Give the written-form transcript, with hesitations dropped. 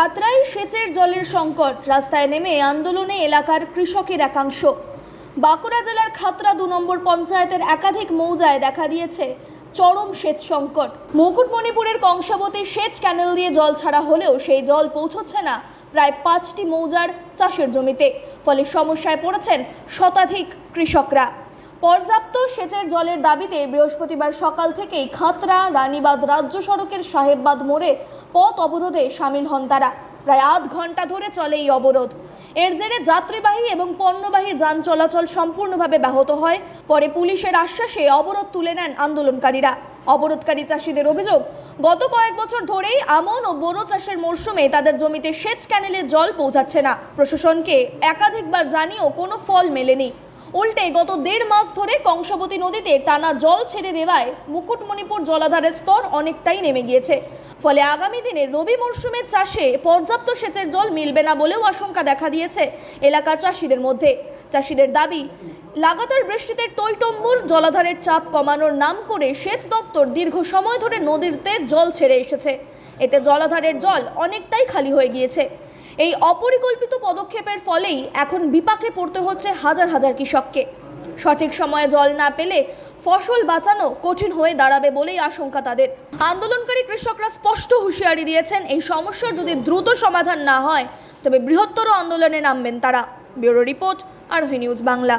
খাতড়ায় সেচের জলের সংকট, রাস্তায় নেমে আন্দোলনে এলাকার কৃষকের একাংশ। বাঁকুড়া জেলার খাতড়া ২ নম্বর পঞ্চায়েতের একাধিক মৌজায় দেখা দিয়েছে চরম সেচ সংকট। মুকুটমণিপুরের কংসাবতী সেচ ক্যানেল দিয়ে জল ছাড়া হলেও সেই জল পৌঁছচ্ছে না প্রায় ৫টি মৌজার চাষের জমিতে। ফলে সমস্যায় পড়েছেন শতাধিক কৃষকরা। পর্যাপ্ত সেচের জলের দাবিতে বৃহস্পতিবার সকাল থেকেই খাতড়া রানীবাঁধ রাজ্য সড়কের সাহেববাদ মোড়ে পথ অবরোধে সামিল হন তারা। প্রায় আধ ঘন্টা ধরে চলে এই অবরোধ। এর জেরে যাত্রীবাহী এবং পণ্যবাহী যান চলাচল সম্পূর্ণভাবে ব্যাহত হয়। পরে পুলিশের আশ্বাসে অবরোধ তুলে নেন আন্দোলনকারীরা। অবরোধকারী চাষিদের অভিযোগ, গত কয়েক বছর ধরেই আমন ও বোরো চাষের মরশুমে তাদের জমিতে সেচ ক্যানেলে জল পৌঁছাচ্ছে না। প্রশাসনকে একাধিকবার জানিয়েও কোনো ফল মেলেনি। উল্টে গত ১.৫ মাস ধরে কংসাবতী নদীতে টানা জল ছেড়ে দেওয়ায় মুকুটমণিপুর জলাধারের স্তর অনেকটাই নেমে গিয়েছে। ফলে আগামী দিনে রবি মরশুমের চাষে পর্যাপ্ত সেচের জল মিলবে না বলেও আশঙ্কা দেখা দিয়েছে এলাকার চাষিদের মধ্যে। চাষিদের দাবি, লাগাতার বৃষ্টিতে টইটম্বুর জলাধারের চাপ কমানোর নাম করে সেচ দপ্তর দীর্ঘ সময় ধরে নদীতে জল ছেড়ে এসেছে। এতে জলাধারের জল অনেকটাই খালি হয়ে গিয়েছে। এই অপরিকল্পিত পদক্ষেপের ফলেই এখন বিপাকে পড়তে হচ্ছে হাজার হাজার কৃষককে। সঠিক সময়ে জল না পেলে ফসল বাঁচানো কঠিন হয়ে দাঁড়াবে বলেই আশঙ্কা তাদের। আন্দোলনকারী কৃষকরা স্পষ্ট হুঁশিয়ারি দিয়েছেন, এই সমস্যার যদি দ্রুত সমাধান না হয় তবে বৃহত্তর আন্দোলনে নামবেন তারা। ব্যুরো রিপোর্ট, আরোহী নিউজ বাংলা।